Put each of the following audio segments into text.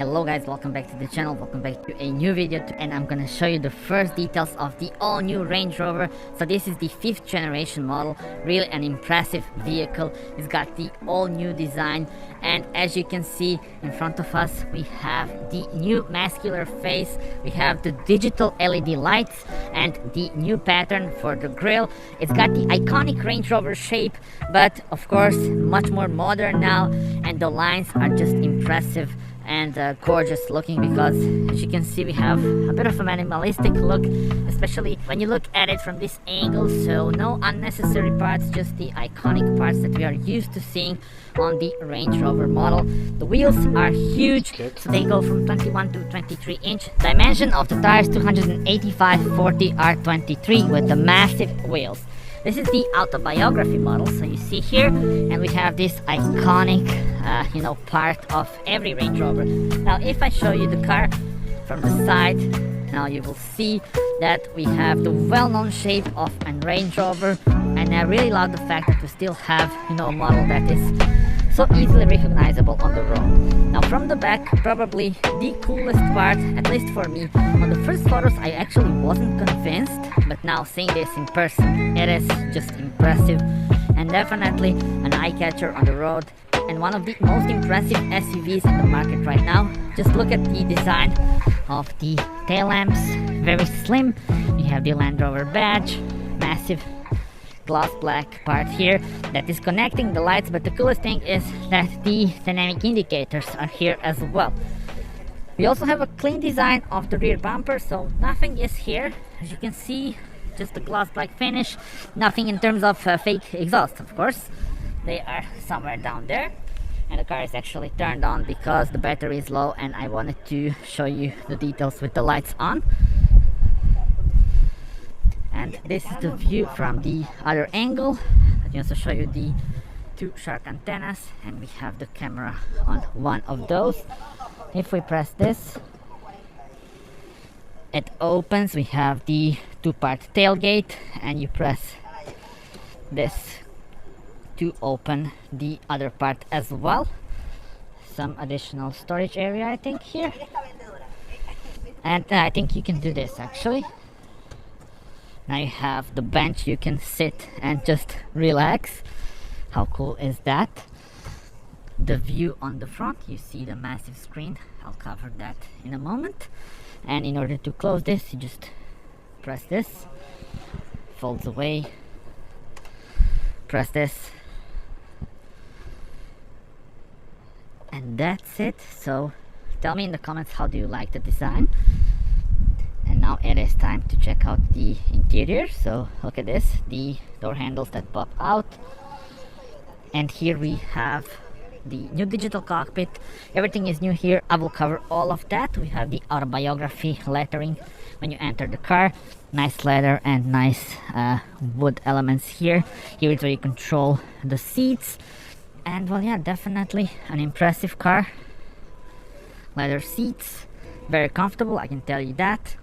Hello guys, welcome back to the channel, welcome back to a new video, and I'm gonna show you the first details of the all new Range Rover. So this is the 5th generation model, really an impressive vehicle. It's got the all new design, and as you can see in front of us we have the new muscular face, we have the digital LED lights and the new pattern for the grille. It's got the iconic Range Rover shape, but of course much more modern now, and the lines are just impressive and gorgeous looking, because as you can see we have a bit of a minimalistic look, especially when you look at it from this angle. So no unnecessary parts, just the iconic parts that we are used to seeing on the Range Rover model. The wheels are huge, so they go from 21 to 23 inch. Dimension of the tires 285/40 R23 with the massive wheels. This is the Autobiography model, so you see here, and we have this iconic part of every Range Rover. Now if I show you the car from the side, now you will see that we have the well-known shape of a Range Rover, and I really love the fact that we still have a model that is so easily recognizable on the road. Now from the back, probably the coolest part, at least for me. On the first photos I actually wasn't convinced, but now seeing this in person, it is just impressive and definitely an eye-catcher on the road, and one of the most impressive SUVs in the market right now. Just look at the design of the tail lamps, very slim. We have the Land Rover badge, massive gloss black part here that is connecting the lights, but the coolest thing is that the dynamic indicators are here as well. We also have a clean design of the rear bumper, so nothing is here, as you can see, just the gloss black finish. Nothing in terms of fake exhaust, of course. They are somewhere down there, and the car is actually turned on because the battery is low, and I wanted to show you the details with the lights on. And this is the view from the other angle. I can also show you the 2 shark antennas, and we have the camera on one of those. If we press this, it opens. We have the 2-part tailgate, and you press this to open the other part as well. Some additional storage area I think here, and I think you can do this actually. Now you have the bench, you can sit and just relax. How cool is that? The view on the front, you see the massive screen. I'll cover that in a moment. And in order to close this, you just press this, folds away, press this, and that's it. So tell me in the comments, how do you like the design? And now it is time to check out the interior. So look at this, the door handles that pop out, and here we have the new digital cockpit. Everything is new here. I will cover all of that. We have the Autobiography lettering when you enter the car, nice leather and nice wood elements here. Here is where you control the seats, and well, yeah, definitely an impressive car. Leather seats, very comfortable, I can tell you that.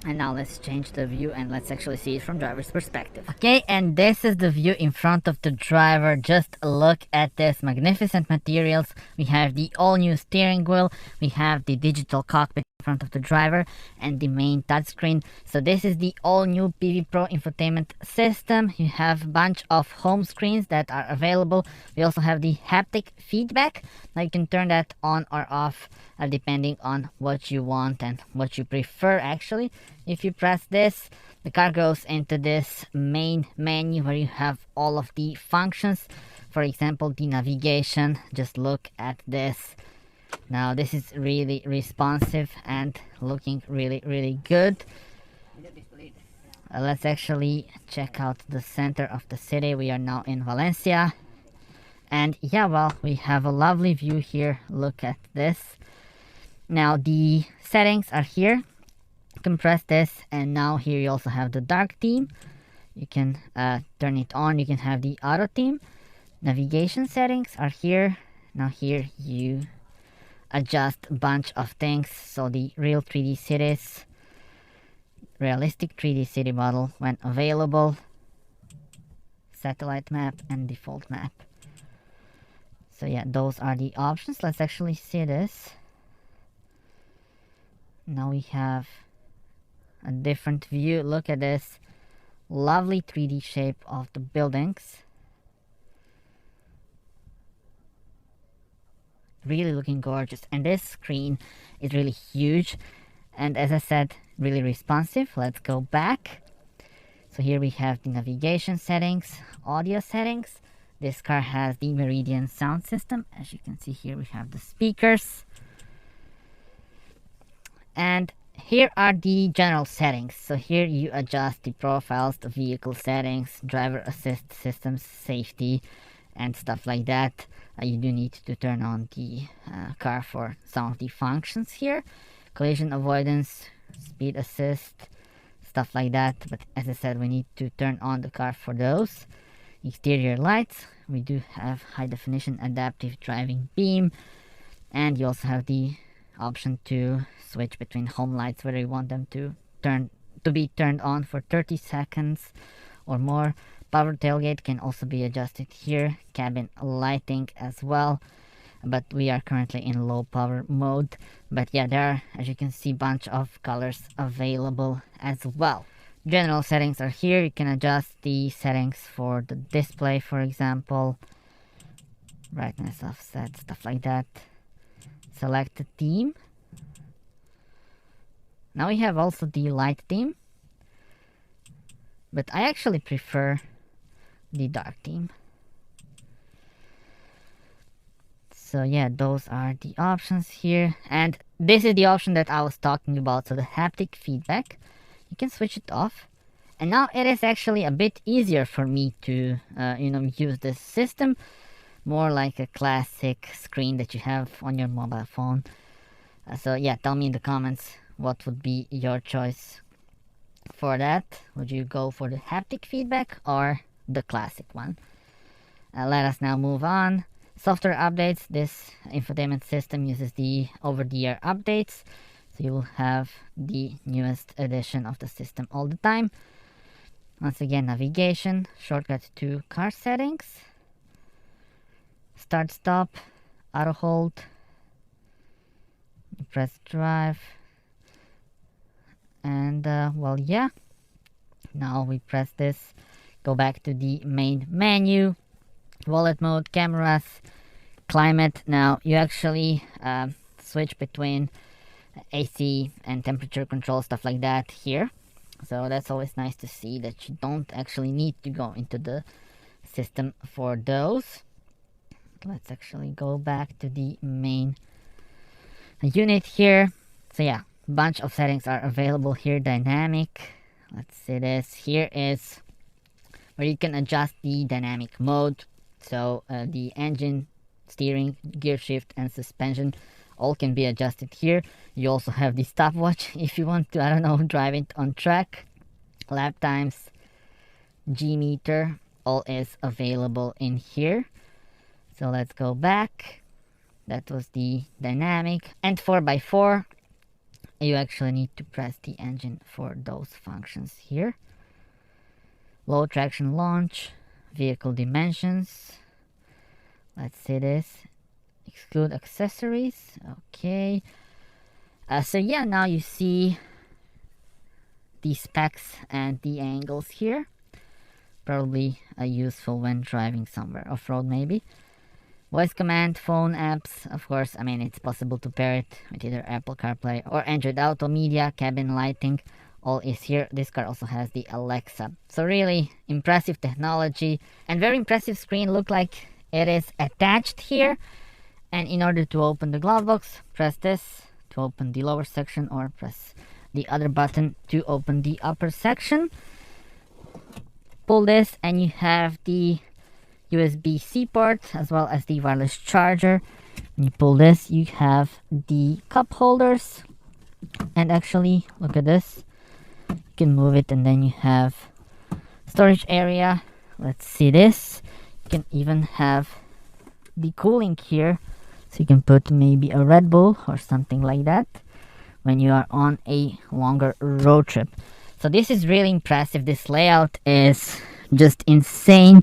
And now let's change the view and let's actually see it from driver's perspective. Okay, and this is the view in front of the driver. Just look at this, magnificent materials. We have the all new steering wheel, we have the digital cockpit in front of the driver, and the main touchscreen. So this is the all new PV Pro infotainment system. You have a bunch of home screens that are available. We also have the haptic feedback. Now you can turn that on or off depending on what you want and what you prefer actually. If you press this, the car goes into this main menu where you have all of the functions. For example, the navigation. Just look at this. Now this is really responsive and looking really good. Let's actually check out the center of the city. We are now in Valencia, and yeah, well, we have a lovely view here. Look at this. Now the settings are here. You can press this, and now here you also have the dark theme. You can turn it on. You can have the auto theme. Navigation settings are here. Now here you adjust a bunch of things. So the real 3D cities, realistic 3D city model when available, satellite map, and default map. So yeah, those are the options. Let's actually see this. Now we have a different view. Look at this lovely 3D shape of the buildings. Really looking gorgeous, and this screen is really huge, and as I said, really responsive. Let's go back. So here we have the navigation settings, audio settings. This car has the Meridian sound system. As you can see here, we have the speakers. And here are the general settings. So here you adjust the profiles, the vehicle settings, driver assist systems, safety, and stuff like that. You do need to turn on the car for some of the functions here. Collision avoidance, speed assist, stuff like that. But as I said, we need to turn on the car for those. Exterior lights, we do have high definition adaptive driving beam, and you also have the option to switch between home lights, whether you want them to be turned on for 30 seconds or more. Power tailgate can also be adjusted here. Cabin lighting as well, but we are currently in low power mode. But yeah, there are, as you can see, bunch of colors available as well. General settings are here. You can adjust the settings for the display, for example, brightness, offset, stuff like that. Select the theme. Now we have also the light theme, but I actually prefer the dark theme. So yeah, those are the options here, and this is the option that I was talking about. So the haptic feedback, you can switch it off, and now it is actually a bit easier for me to use this system, more like a classic screen that you have on your mobile phone. So yeah, tell me in the comments what would be your choice for that. Would you go for the haptic feedback or the classic one? Let us now move on. Software updates. This infotainment system uses the over-the-air updates, so you will have the newest edition of the system all the time. Once again, navigation, shortcut to car settings, start stop, auto hold, press drive, and well, yeah, now we press this, go back to the main menu, wallet mode, cameras, climate. Now you actually switch between AC and temperature control, stuff like that here, so that's always nice to see that you don't actually need to go into the system for those. Let's actually go back to the main unit here. So yeah, bunch of settings are available here. Dynamic, let's see, this here is where you can adjust the dynamic mode. So the engine, steering, gear shift, and suspension all can be adjusted here. You also have the stopwatch if you want to, I don't know, drive it on track. Lap times, G meter, all is available in here. So let's go back. That was the dynamic. And 4x4, you actually need to press the engine for those functions here. Low traction launch, vehicle dimensions. Let's see this. Exclude accessories. Okay. So yeah, now you see the specs and the angles here. Probably useful when driving somewhere off-road maybe. Voice command, phone apps, of course. I mean, it's possible to pair it with either Apple CarPlay or Android Auto, media, cabin lighting, all is here. This car also has the Alexa. So really impressive technology and very impressive screen. Look like it is attached here. And in order to open the glove box, press this to open the lower section, or press the other button to open the upper section. Pull this and you have the USB-C port as well as the wireless charger. When you pull this, you have the cup holders, and actually look at this, you can move it and then you have storage area. Let's see this. You can even have the cooling here, so you can put maybe a Red Bull or something like that when you are on a longer road trip. So this is really impressive. This layout is just insane,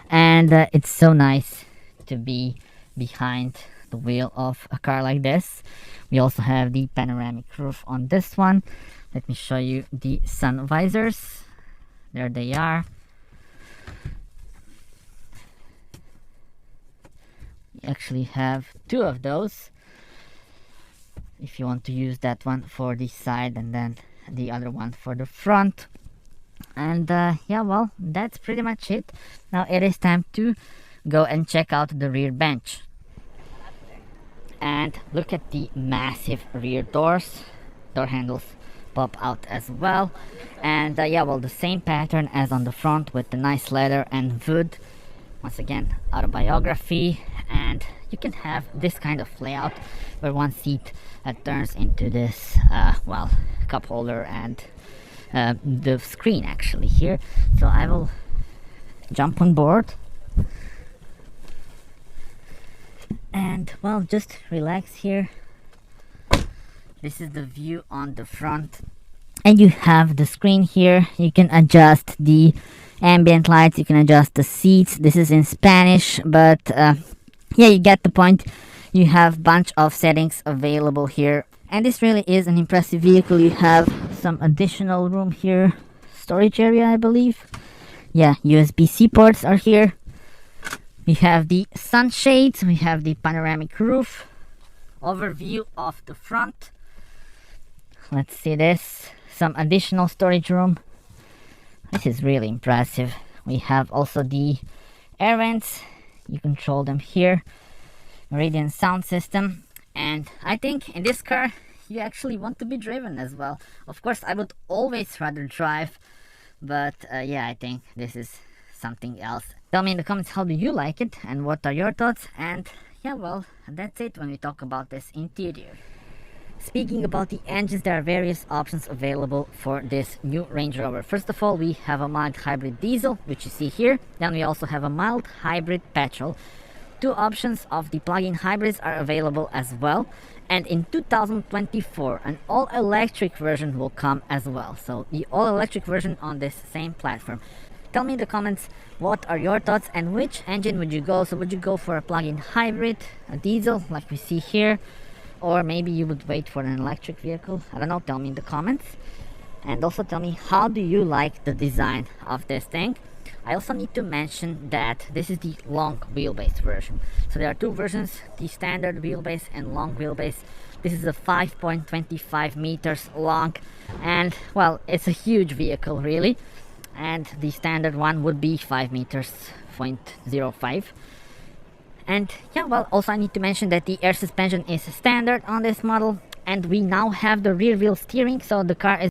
and it's so nice to be behind the wheel of a car like this. We also have the panoramic roof on this one. Let me show you the sun visors. There they are. We actually have two of those, if you want to use that one for the side and then the other one for the front. And yeah, well, that's pretty much it. Now it is time to go and check out the rear bench. And look at the massive rear doors. Door handles pop out as well. And yeah, well, the same pattern as on the front with the nice leather and wood. Once again, autobiography. And you can have this kind of layout where one seat turns into this well, cup holder and the screen actually here. So I will jump on board and, well, just relax here. This is the view on the front, and you have the screen here. You can adjust the ambient lights, you can adjust the seats. This is in Spanish, but yeah, you get the point. You have bunch of settings available here, and this really is an impressive vehicle. You have some additional room here, storage area, I believe. Yeah, USB-C ports are here. We have the sunshades, we have the panoramic roof, overview of the front. Let's see this, some additional storage room. This is really impressive. We have also the air vents, you control them here. Meridian sound system, and I think in this car you actually want to be driven as well. Of course, I would always rather drive, but yeah, I think this is something else. Tell me in the comments, how do you like it and what are your thoughts? And yeah, well, that's it when we talk about this interior. Speaking about the engines, there are various options available for this new Range Rover. First of all, we have a mild hybrid diesel, which you see here. Then we also have a mild hybrid petrol. Two options of the plug-in hybrids are available as well. And in 2024, an all-electric version will come as well. So the all-electric version on this same platform. Tell me in the comments, what are your thoughts and which engine would you go? So would you go for a plug-in hybrid, a diesel like we see here? Or maybe you would wait for an electric vehicle? I don't know, tell me in the comments. And also tell me, how do you like the design of this thing? I also need to mention that this is the long wheelbase version. So there are two versions, the standard wheelbase and long wheelbase. This is a 5.25 meters long, and well, it's a huge vehicle really. And the standard one would be 5 meters, 0.05. And yeah, well, also I need to mention that the air suspension is standard on this model, and we now have the rear wheel steering, so the car is